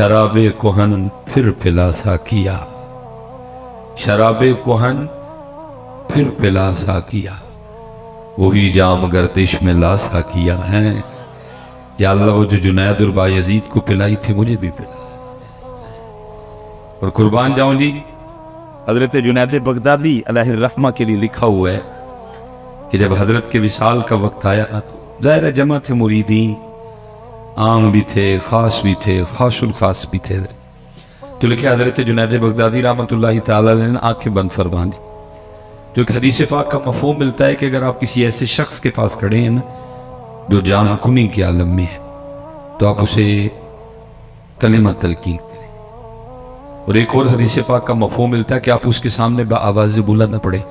शराबे कोहन फिर पिला साकिया, शराबे कोहन फिर पिला साकिया, वही जाम गर्दिश में ला साकिया है। या अल्लाह वो जो जुनैद और बायजीद को पिलाई थी मुझे भी पिला। और कुर्बान जाऊं जी, हजरत जुनैद बगदादी अलैहि रहमा के लिए लिखा हुआ है कि जब हजरत के विसाल का वक्त आया ना, तो ज़ाहिर जमा थे मुरीदीन, आम भी थे, खास भी थे, खासुल खास भी थे। तो लिखे हजरत जुनैद बगदादी रहमतुल्लाहि तआला अलैह ने आंखें बंद फरमा दी। जो कि हदीस पाक का मफ़हूम मिलता है कि अगर आप किसी ऐसे शख्स के पास खड़े हैं ना जो जान कुनी के आलम में है, तो आप उसे कलिमा तलकीन करें। और एक और हदीस पाक का मफ़हूम मिलता है कि आप उसके सामने आवाज़ बुलंद न पढ़े,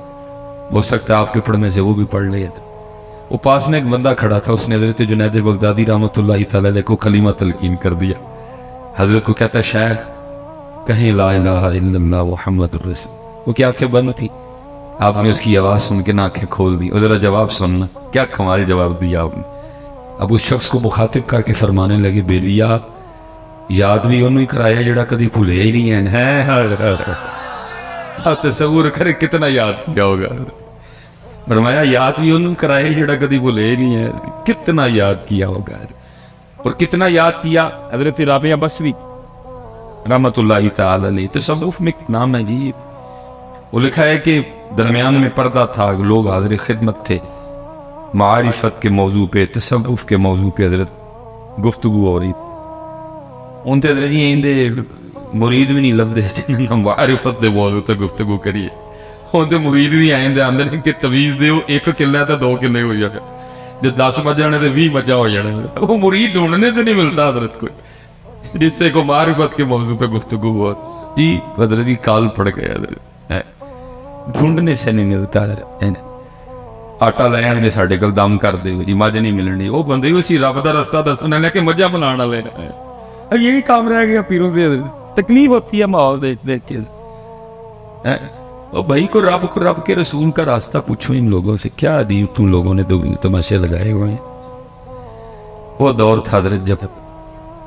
हो सकता है आपके पढ़ने से वो भी पढ़ ले। वो पास में एक बंदा खड़ा था, उसने हजरत जुनैद बगदादी रहमतुल्लाहि तआला अलैह को कलिमा तलकीन कर दिया। हजरत को कहता है शेख कहीं ला इलाहा इल्लल्लाह मुहम्मदुर रसूल। वो की आंखें बंद थी, आपने उसकी आवाज़ सुन के ना आंखें खोल दी। और जरा जवाब सुनना, क्या कमाल जवाब दिया आपने। अब उस शख्स को मुखातिब करके फरमाने लगे, बेलिया याद भी उन्होंने कराया जड़ा कभी भूले ही नहीं है। तस्वुर करे कितना याद किया होगा। फरमाया याद भी उन्होंने कराया जड़ा कभी भूले ही नहीं है, कितना याद किया होगा। और कितना याद किया। हजरत राबिया बसरी रहमतुल्लाहि तआला अलैह, तसव्वुफ में नाम है जी, वो लिखा है कि दरमियान में पर्दा था, लोग हाजिर खिदमत थे, मारिफत के मौजू पे, तसव्वुफ के मौजू पे हजरत गुफ्तगू हो रही थी। उनते हजरत जी इंदे मुरीद भी नहीं लभदे जिन्होंने मारिफत के मौजू तक गुफ्तगू करिए। उनते मुरीद भी आएंदे आंदे ने कि तवीज दे एक किला तो 2 किले हो जाएगा, जो 10 मजा ने तो 20 मजा हो जाने। वो मुरीद ढूंढने से नहीं मिलता हजरत कोई जिससे को मारिफत के मौजू पे गुफ्तगू हो जी। हजरत जी काल पड़ गया, ढूंढने से नहीं मिलता। आटा ले आने साढ़े कल दम कर दे जी, मज नहीं मिलनी। वो बंदे उसी रब का रास्ता दसने लगे मजा बनाने वाले। यही काम रह गया पीरों से। तकलीफ होती है माहौल देख देख के। भाई को रब के रसूल का रास्ता पूछो इन लोगों से, क्या अदीब तुम लोगों ने तमाशे लगाए हुए हैं। वो दौर था जब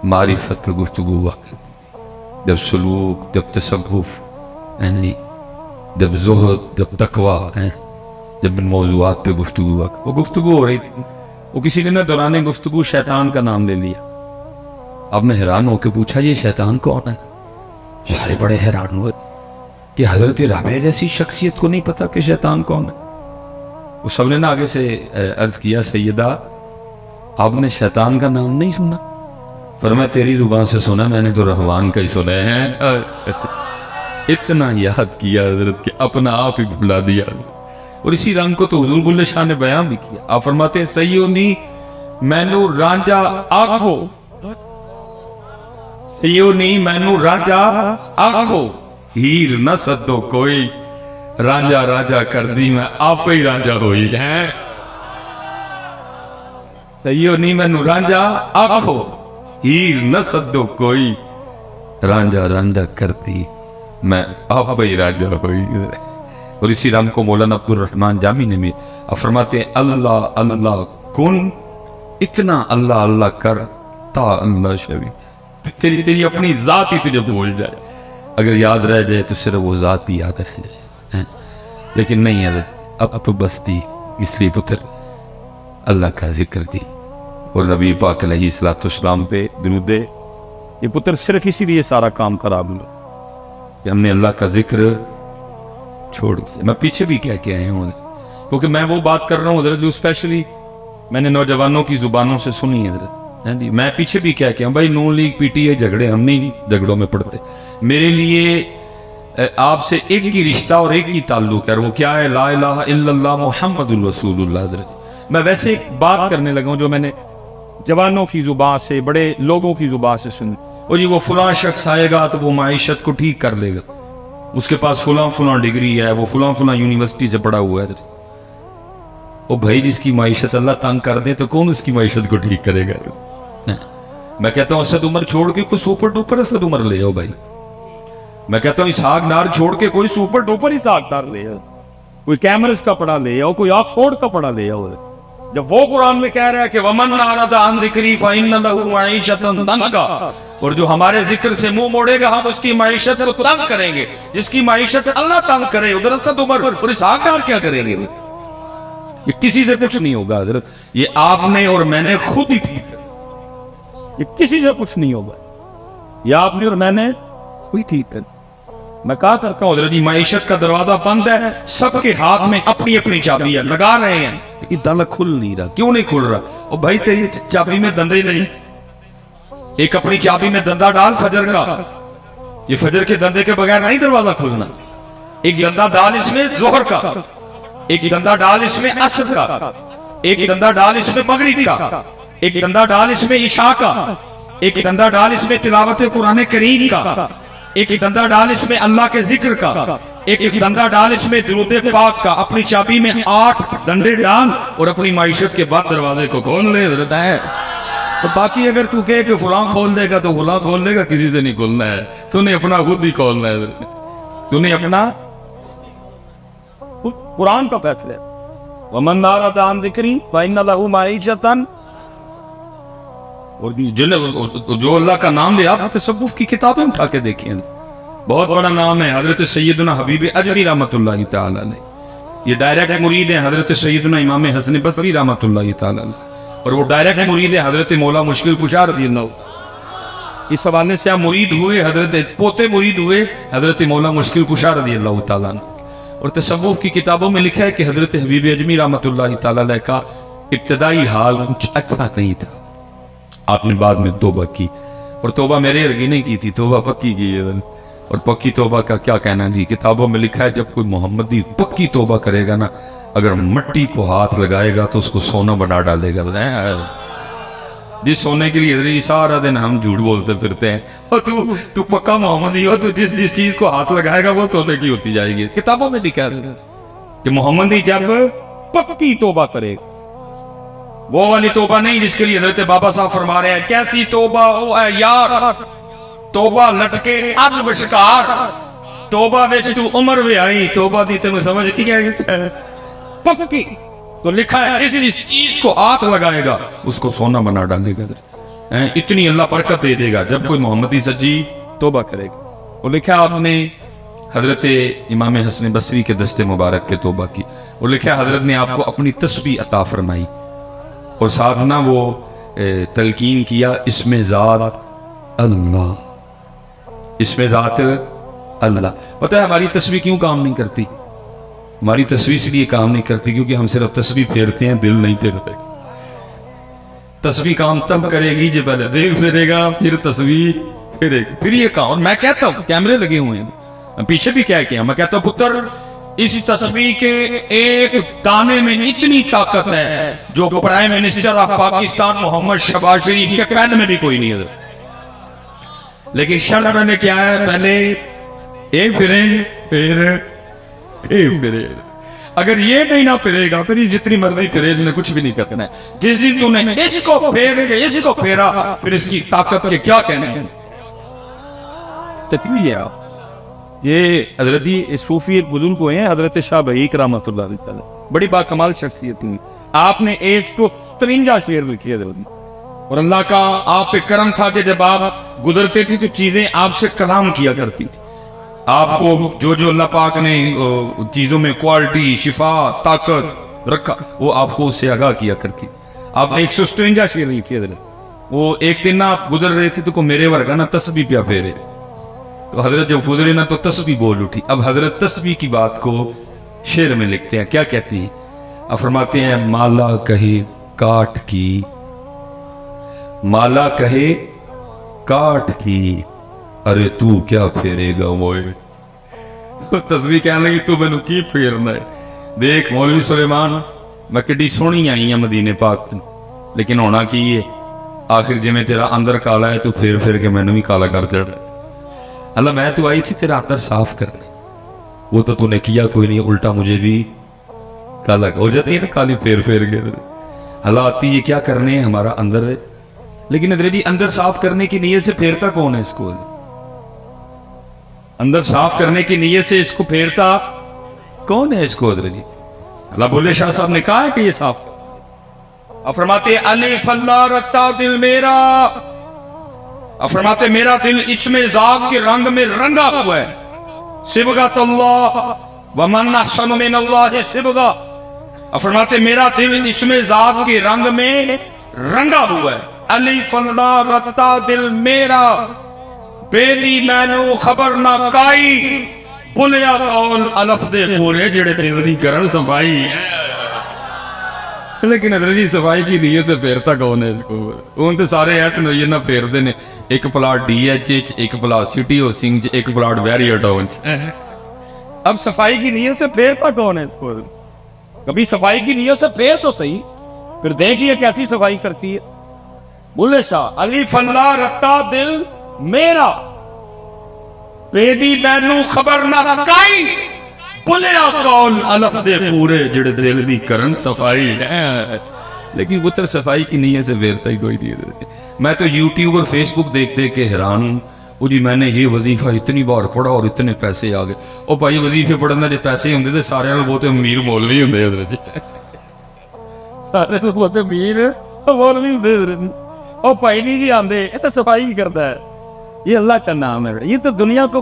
मारिफत पे गुफ्तगू हुआ, जब सलूक, जब तसव्वुफ, जब ज़ुहद, जब तकवा है, जब इन मौज़ूआत पे गुफ्तगू हुआ। वो गुफ्तगू हो रही थी, वो किसी ने ना दौरान गुफ्तगू शैतान का नाम ले लिया। आपने हैरान होकर पूछा ये शैतान कौन है। सारे बड़े हैरान हुए कि हजरत राबिया जैसी शख्सियत को नहीं पता कि शैतान कौन है। वो सबने ना आगे से अर्ज किया, सैयदा आपने शैतान का नाम नहीं सुना। फरमाया तेरी जुबान से सुना, मैंने तो रहमान का ही सुना है। इतना याद किया हजरत के अपना आप ही भुला दिया। और इसी रंग को तो हुजूर बुल्ले शाह ने बयान भी किया। आप फरमाते हैं सैयोनी मैनू रांझा आखो, सैयोनी मैनू रांझा आखो, हीर न सदो कोई, रांझा रांझा कर दी मैं आप ही रांझा होई है। सैयोनी मैनू रांझा आखो, हीर न सदो कोई, रांझा रांझा कर दी मैं आप ही राजा हुई। और इसी रंग को मौलाना अब्दुल रहमान जामी ने भी फरमाते हैं, अल्लाह अल्लाह कुन, इतना अल्लाह अल्लाह कर ता अल्लाह शबी, तेरी अपनी जात ही तुझे भूल जाए। अगर याद रह जाए तो सिर्फ वो जात ही याद रह जाए, लेकिन नहीं है अब तो बस्ती। इसलिए पुत्र अल्लाह का जिक्र दी और नबी पाक अलैहिस्सलाम पे दुरूद। ये पुत्र सिर्फ इसीलिए सारा काम खराब हुआ कि हमने अल्लाह का जिक्र छोड़ दिया। मैं पीछे भी क्या आया हूँ, क्योंकि मैं वो बात कर रहा हूँ हजरत जो स्पेशली मैंने नौजवानों की जुबानों से सुनी है हजरत। मैं पीछे भी क्या किया भाई, नून लीग पीटीआई झगड़े, हम नहीं झगड़ों में पड़ते। मेरे लिए आपसे एक ही रिश्ता और एक ही ताल्लुक है, वो क्या है, ला इलाहा इल्लल्लाह मुहम्मदुर रसूलुल्लाह। हजरत मैं वैसे एक बात करने लगा हूँ जो मैंने जवानों की जुबान से, बड़े लोगों की जुबान से सुनी। और ये वो फलां शख्स आएगा तो वो माइशत को ठीक कर लेगा, उसके पास फलां फलां डिग्री है, वो फलां फलां यूनिवर्सिटी से पढ़ा हुआ है। ओ भाई जिसकी माइशत अल्लाह तंग कर दे तो कौन उसकी माइशत को ठीक करेगा। मैं कहता हूँ असद उमर छोड़ के कोई सुपर डुपर असद उमर ले आओ भाई। मैं कहता हूँ इसहाक डार छोड़ के कोई सुपर डुपर इसहाक डार ले आओ, कोई कैमरस का पढ़ा ले आओ, कोई ऑक्सफोर्ड का पढ़ा ले आओ। जब वो कुरान में कह रहा है कि वमन नारदा अन ज़िक्री फ़इन्न लहू मईशतन दंका, اور جو ہمارے ذکر سے منہ موڑے گا ہم اس کی معیشت کو تنگ کریں گے. جس کی معیشت اللہ تنگ کرے ادھر اسد عمر اور اسحاق ڈار کیا کریں گے؟ یہ کسی سے کچھ نہیں ہوگا حضرت. یہ آپ نے اور میں نے خود ہی ٹھیک کر. یہ کسی سے کچھ نہیں ہوگا. یہ آپ نے اور میں نے کوئی ٹھیک کر. میں کہا کرتا ہوں حضرت جی معیشت کا دروازہ بند ہے, سب کے ہاتھ میں اپنی اپنی چابی ہے, لگا رہے ہیں لیکن تالا کھل نہیں رہا. کیوں نہیں کھل رہا؟ اور بھائی تیری چابی میں دندے نہیں. ایک اپنی چابی میں دندہ ڈال فجر کا, یہ فجر کے دندے کے بغیر نہیں دروازہ کھلنا. ایک دندہ ڈال اس میں ظہر کا, ایک دندہ ڈال اس میں عصر کا, ایک دندہ ڈال اس میں مغرب کا, ایک دندہ ڈال اس میں عشاء کا, ایک دندہ ڈال اس میں تلاوت قرآن کریم کا, ایک دندہ ڈال اس میں اللہ کے ذکر کا, ایک دندہ ڈال اس میں درود پاک کا. اپنی چابی میں 8 دندے ڈال اور اپنی معیشت کے بعد دروازے کو کھول لے حضرت ہے. تو باقی اگر تو کہے کہ فلاں کھول دے گا تو فلاں کھول دے گا, کسی سے نہیں کھولنا ہے. تو نے اپنا خود ہی کھولنا ہے. تو نے اپنا قرآن کا فیصلہ ہے. وَمَنْ أَعْرَضَ عَنْ ذِكْرِي فَإِنَّ لَهُ مَعِيشَةً. اور جو اللہ کا نام لے, آپ تصوف کی کتابیں اٹھا کے دیکھیں, بہت بڑا نام ہے حضرت سیدنا حبیب اجری رحمت اللہ تعالی علیہ. یہ ڈائریکٹ مرید ہیں حضرت سیدنا امام حسن بصری رحمت اللہ تعالی علیہ, اور وہ ڈائریکٹ مرید ہیں حضرت مولا مشکل کشا رضی اللہ. اس حوالے سے آپ مرید ہوئے, حضرت پوتے مرید ہوئے حضرت مولا مشکل کشا رضی اللہ تعالیٰ عنہ. اور تصوف کی کتابوں میں لکھا ہے کہ حضرت حبیب اجمی رحمت اللہ تعالی علیہ کا ابتدائی حال کچھ اچھا نہیں تھا. آپ نے بعد میں توبہ کی, اور توبہ میرے ارگی نہیں کی تھی, توبہ پکی کی ہے. اور پکی توبہ کا کیا کہنا جی, کتابوں میں لکھا ہے جب کوئی محمدی پکی توبہ کرے گا نا, اگر مٹی کو ہاتھ لگائے گا تو اس کو سونا بنا ڈالے گا. جس سونے کے لیے سارا دن ہم جھوٹ بولتے پھرتے ہیں, اور تو پکا محمدی ہو تو جس چیز کو ہاتھ لگائے گا وہ سونے کی ہوتی جائے گی. کتابوں میں لکھا ہے کہ محمدی جب پکی توبہ کرے گا, وہ والی توبہ نہیں جس کے لیے حضرت بابا صاحب فرما رہے ہیں کیسی توبہ او اے یار, توبہ لٹکے اب بشکار, توبہ وچ تو عمر وے آئی, توبہ دی تمہیں سمجھ کی کیا ہے پکی. تو لکھا ہے جس چیز کو ہاتھ لگائے گا اس کو سونا بنا ڈالے گا. اتنی اللہ برکت دے دے گا جب کوئی محمدی سچی توبہ کرے گا. وہ لکھا آپ نے حضرت امام حسن بصری کے دست مبارک کے توبہ کی. وہ لکھا حضرت نے آپ کو اپنی تسبیح عطا فرمائی, اور ساتھ نہ وہ تلقین کیا اس میں ذات اللہ, اس میں ذات اللہ. پتہ ہے ہماری تسبیح کیوں کام نہیں کرتی؟ ہماری تسبیح اس لیے کام نہیں کرتی کیونکہ ہم صرف تسبیح پھیرتے ہیں, دل نہیں پھیرتے. تسبیح کام تب کرے گی جب پہلے دل پھیرے گا, پھر تسبیح پھیرے گی, پھر یہ کام. اور میں کہتا ہوں کیمرے لگے ہوئے ہیں پیچھے بھی کیا کیا, میں کہتا ہوں پتر اس تسبیح کے ایک دانے میں اتنی طاقت ہے جو پرائم منسٹر آف پاکستان محمد شہباز شریف کے پین میں بھی کوئی نہیں ہے. لیکن شرط میں نے کیا ہے, پہلے ایک پھرے پھر ایک پھرے. اگر یہ نہیں نہ پھرے گا پھر جتنی مرضی پھرے اس نے کچھ بھی نہیں کرنا ہے. جس دن تو نے اس کو پھیر کے اس کو پھیرا پھر اس کی طاقت کے کیا کہنے ہیں. تفریح ہے. یہ حضرت صوفی ایک بزرگ ہوئے ہیں حضرت شاہ بہیق رحمۃ اللہ علیہ, بڑی با کمال شخصیت تھی. آپ نے 153 شعر لکھے حضرت, اور اللہ کا آپ پہ کرم تھا کہ جب آپ گزرتے تھے تو چیزیں آپ سے کلام کیا کرتی تھی. آپ کو جو اللہ پاک نے چیزوں میں کوالٹی, شفا, طاقت رکھا وہ آپ کو اس سے آگاہ کیا کرتی. آپ نے 153 شعر لکھے حضرت. وہ ایک دن آپ گزر رہے تھے تو کو میرے ورگا نا تسبیح پیا پھیرے, تو حضرت جب گزرے نا تو تسبیح بول اٹھی. اب حضرت تسبیح کی بات کو شعر میں لکھتے ہیں, کیا کہتی ہیں؟ اب فرماتے ہیں مالا کہے کاٹ کی, مالا کہے کاٹ کی, ارے تو کیا پھیرے گا موئے. تسبیح کہنے لگی تو مینوں کی پھیرنا ہے. دیکھ مولوی سلیمان میں کڈی سونی آئی ہیں مدینے پاک, لیکن ہونا کی ہے آخر جی میں تیرا اندر کالا ہے تو پھیر پھیر کے مینوں بھی کالا کر چڑھ. اللہ میں تو آئی تھی تیرا اندر صاف کرنے, وہ تو نے کیا کوئی نہیں, الٹا مجھے بھی کالا ہو جاتی ہے نا کالی پھیر پھیر کے. اللہ آتی ہے کیا کرنے ہیں ہمارا اندر ہے, لیکن حضرت جی اندر صاف کرنے کی نیت سے پھیرتا کون ہے اس کو؟ اندر صاف کرنے کی نیت سے اس کو پھیرتا کون ہے اس کو حضرت جی؟ اللہ بولے شاہ صاحب نے کہا ہے کہ یہ صاف. اب فرماتے الف اللہ رتا دل میرا, अब फरमाते मेरा दिल इसमें ज़ात के रंग में रंगा हुआ है, सिबगतुल्लाह व मन अहसन मिनल्लाह सिबगा। अब फरमाते मेरा दिल इसमें ज़ात के रंग में रंगा हुआ है, अली फल्ला रत्ता दिल मेरा, बेदी मैनू खबर ना काई, बुलिया कौल अलफ दे पूरे जेड़े दिल दी करन सफाई है। लेकिन हजरत जी सफाई की नीयत है फेरता कौन है इसको? उन तो सारे ऐसे नजर ना फेरते ने, एक प्लाट DH एक प्लाट सिटी हाउसिंग च, एक प्लाट बैरियर टाउन च। अब सफाई की नीयत से फेरता कौन है इसको? कभी सफाई की नीयत से फेर तो सही, फिर देखिए कैसी सफाई करती है। बुल्ले शाह अली फल्ला रत्ता दिल मेरा, बेदी मैनू खबर ना काई, बुलिया कौल अलफ दे पूरे जेड़े दिल दी करन सफाई है। लेकिन पुत्र सफाई की नीयत से फेरता ही कोई नहीं। मैं तो यूट्यूब और फेसबुक देख देख के हैरान हूँ। वो जी मैंने ये वजीफा इतनी बार पढ़ा और इतने पैसे आ गए। और भाई वजीफे पढ़ने के पैसे होंगे तो सारे बहुत अमीर मौलवी होंगे, सारे बहुत अमीर मौलवी होंगे। और भाई नहीं जी आंदे, ये तो सफाई ही करता है, ये अल्लाह का नाम है। ये तो दुनिया को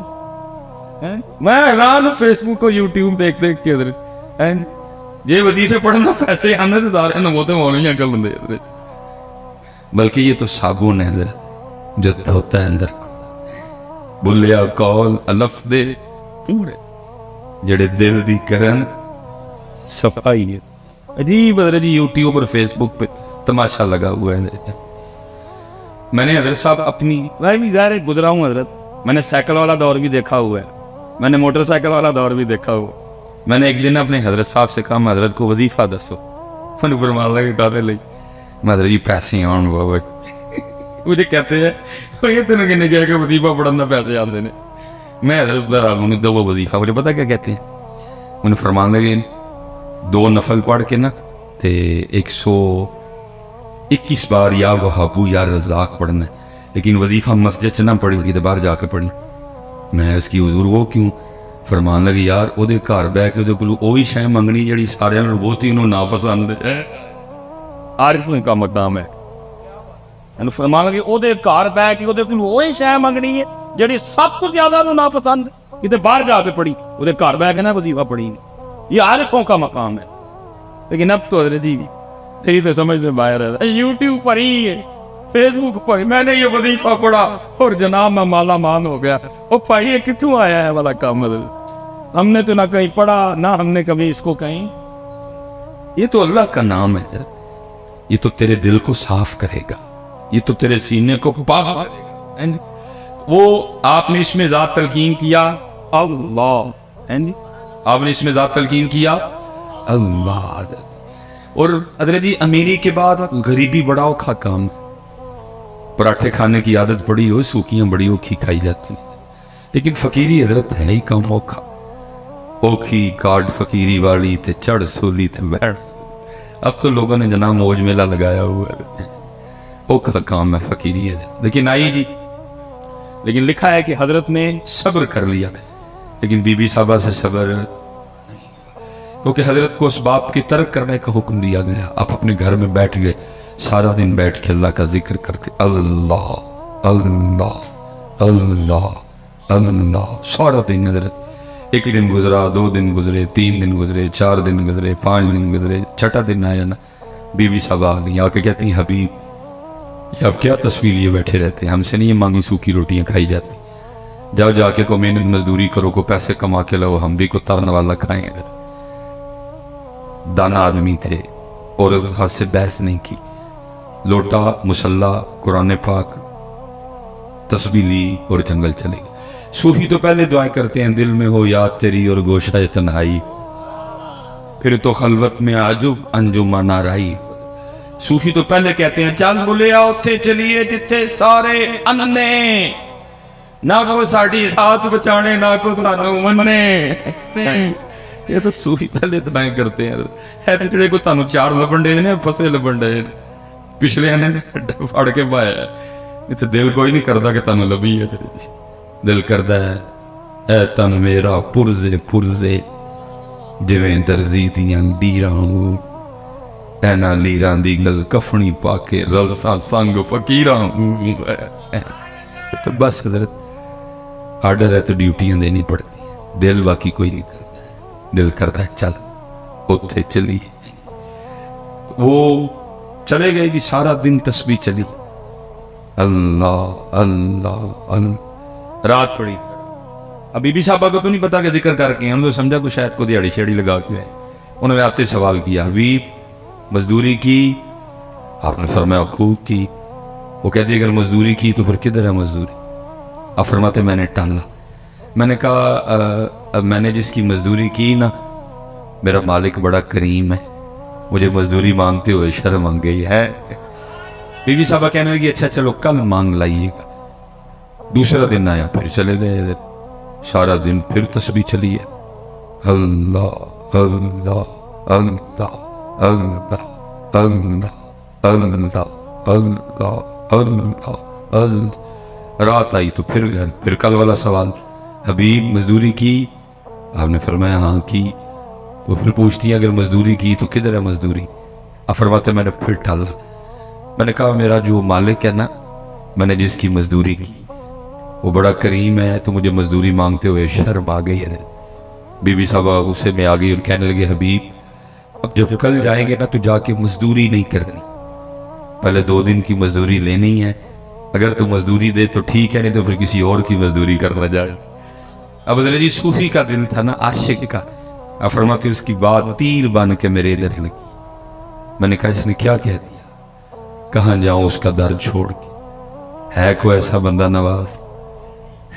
मैं हैरान हूँ फेसबुक और यूट्यूब देख देख के ये वजीफे पढ़ना पैसे आने तो सारे बहुत मौलवी अंकल होंगे। बल्कि ये तो साबुन है जो होता है अंदर, बुलिया कौल अलफ दे पूरे जेड़े दिल दी करन सफाई है। अजीब हजरत जी यूट्यूब और फेसबुक पे तमाशा लगा हुआ है। मैंने हजरत साहब अपनी, मैं भी ज़ाहिर गुजरा हूँ हजरत, मैंने साइकिल वाला दौर भी देखा हुआ है, मैंने मोटरसाइकिल वाला दौर भी देखा हुआ। मैंने एक दिन अपने हजरत साहब से कहा हजरत को वजीफा दसो, मैंने फरमान लगे कादे लई, हजरत जी पैसे आउण बाबा। मुझे कहते हैं ये तेन किन्ने कहा कि वजीफा पढ़न का पैसे आते हैं। मैं हजरत दो वजीफा, मुझे पता क्या कहते हैं, उन्हें फरमान लगे 2 नफल पढ़ के ना ते 121 बार या वहाबू या रज़ाक पढ़ना है, लेकिन वजीफा मस्जिद च ना पढ़ी कि बाहर जाके पढ़ी। मैं इसकी हुजूर वो क्यों? फरमान लगे यार ओदे घर बह के ओदे कोलों ओही शै मंगनी जिहड़ी सारियां नूं बहुत ही ना पसंद है। आरिफ का मकाम है। फरमान लगे ओदे घर बह के ओदे कोलों ओही शै मंगनी है जिहड़ी सब कुछ ज्यादा ना पसंद, किते बाहर जाके पढ़ी, ओदे घर बह के ना वजीफा पढ़ी। ये आरिफों का मकाम है। लेकिन अब तो हजरत जी यही तो समझ में बाहर है, यूट्यूब पर ही है, फेसबुक पर मैंने ये वजीफा पढ़ा और जनाब मैं माला मान हो गया। ओ भाई ये कितों आया है वाला काम? हमने तो ना कहीं पढ़ा ना हमने कभी इसको कहीं। ये तो अल्लाह का नाम है, ये तो तेरे दिल को साफ करेगा, ये तो तेरे सीने को पाक करेगा। वो आपने इसमें ज़ात तलकीन किया अल्लाह, आपने इसमें ज़ात तलकीन किया अल्लाह। और हजरत जी अमीरी के बाद गरीबी बड़ा औखा काम, पराठे खाने की आदत पड़ी हो, सूखियां बड़ी औखी खाई जाती, लेकिन फकीरी हजरत है ही कम औखा। औखी काट फकीरी वाली ते चढ़ सोली ते बैठ। अब तो लोगों ने जनाब मौज मेला लगाया हुआ है, औखा काम है फकीरी है। लेकिन आई जी, लेकिन लिखा है कि हजरत ने सब्र कर लिया, लेकिन बीबी साहबा से सब्र नहीं, क्योंकि हजरत को उस बाप की तर्क करने का हुक्म दिया गया। आप अपने घर में बैठ गए, सारा दिन बैठ के अल्लाह का जिक्र करते, अल्लाह अल्लाह अल्लाह अल्लाह सारा दिन। हजरत एक दिन गुजरा, 2 दिन गुजरे, 3 दिन गुजरे, 4 दिन गुजरे, 5 दिन गुजरे, छठा दिन आया ना, बीबी साहब आ गई, आके कहती हैं हबीब ये आप क्या तस्वीर लिए बैठे रहते हैं, हमसे नहीं ये मांगी सूखी रोटियां खाई जाती, जाओ जाके को मेहनत मजदूरी करो, को पैसे कमा के लाओ, हम भी को तरन वाला खाएंगे। दाना आदमी थे और उस हाथ से बहस नहीं की, लोटा मुसल्ला कुरान पाक तस्बीह ली और जंगल चले गए। सूफी तो पहले दुआएं करते हैं, दिल में हो याद तेरी और गोशा तन्हाई, फिर तो खलवत में आजुब अंजुमन आराई। सूफी तो पहले कहते हैं चल बुलिया उत्थे चलिए जिथे सारे अन्ने, ना को साड़ी साथ बचाने ना को सानू मन्ने। ये तो सूफी पहले दुआएं करते हैं, है जेड़े को तानू 4 लबन डे ने फसे लबन डे, पिछले ने फड़ के पाया, इतने दिल कोई नहीं करता कि तानू लभी है। दिल करदा है ऐ तन मेरा पुरजे पुरजे जिवें दर्जी दियां लीरां, ऐना लीरां दी गल कफनी पाके रलसा संग फकीरां। تو بس حضرت آرڈر ہے تو ڈیوٹیاں دینی پڑتی ہیں، دل باقی کوئی نہیں کرتا ہے، دل کرتا ہے چل اتھے چلیے۔ وہ چلے گئے جی، سارا دن تسبیح چلی، اللہ اللہ اللہ، رات پڑی۔ اب بی بی صاحبہ کو تو نہیں پتا کہ ذکر کر کے، ہم نے سمجھا کہ شاید کو دیہڑی شیڑی لگا کے ہے۔ انہوں نے آتے سوال کیا، حبیب مزدوری کی؟ آپ نے فرمایا خوب کی۔ وہ کہتے اگر مزدوری کی تو پھر کدھر ہے مزدوری؟ آپ فرماتے میں نے ٹالا۔ میں نے کہا میں نے جس کی مزدوری کی نا، میرا مالک بڑا کریم ہے، مجھے مزدوری مانگتے ہوئے شرم آ گئی ہے۔ بی بی صاحبہ کہنے لگی اچھا چلو کل مانگ لائیے گا۔ دوسرا دن آیا، پھر چلے گئے، سارا دن پھر تسبیح چلی ہے، اللہ اللہ اللہ اللہ اللہ اللہ اللہ اللہ اللہ۔ رات آئی تو پھر کل والا سوال، حبیب مزدوری کی؟ آپ نے فرمایا ہاں کی۔ تو پھر پوچھتی ہیں اگر مزدوری کی تو کدھر ہے مزدوری؟ آپ فرماتے میں نے پھر ٹالا۔ میں نے کہا میرا جو مالک ہے نا، میں نے جس کی مزدوری کی وہ بڑا کریم ہے، تو مجھے مزدوری مانگتے ہوئے شرم آ گئی ہے۔ بی بی صاحبہ غصے میں آ گئی اور کہنے لگے حبیب اب جب کل جائیں گے نا تو جا کے مزدوری نہیں کرنی، پہلے 2 دن کی مزدوری لینی ہے، اگر تو مزدوری دے تو ٹھیک ہے، نہیں تو پھر کسی اور کی مزدوری کرنا جائے۔ اب حضرت جی صوفی کا دل تھا نا، عاشق کا۔ آپ فرماتے اس کی بات تیر بن کے میرے ادھر لگی۔ میں نے کہا اس نے کیا کہہ دیا؟ کہاں جاؤں اس کا در چھوڑ کے؟ ہے کوئی ایسا بندہ نواز،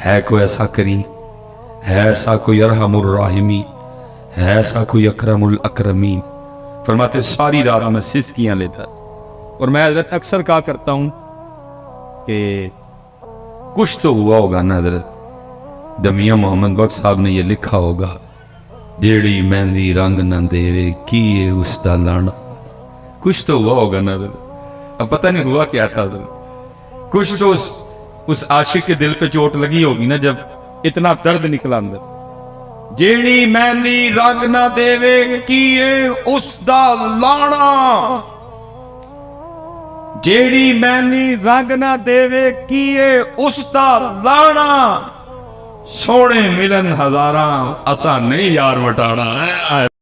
ہے کوئی ایسا کریم، ہے ایسا کوئی ارحم الراحمین، ہے ایسا کوئی اکرم الاکرمین؟ فرماتے ساری رات میں سسکیاں لیتا، اور میں حضرت اکثر کہا کرتا ہوں کہ کچھ تو ہوا ہوگا نا حضرت، دمیاں محمد بخش صاحب نے یہ لکھا ہوگا، جیڑی مہندی رنگ نہ دیوے کیے اس دا لانا۔ کچھ تو ہوا ہوگا نا حضرت، اب پتہ نہیں ہوا کیا تھا حضرت، کچھ تو اس عاشق کے دل پہ چوٹ لگی ہوگی نا جب اتنا درد نکلا اندر۔ جیڑی مہندی رنگ نہ دیوے کیے اس دا لانا، جیڑی مہندی رنگ نہ دیوے کیے اس دا لانا، سونے ملن ہزاراں اسا نہیں یار وٹانا ہے۔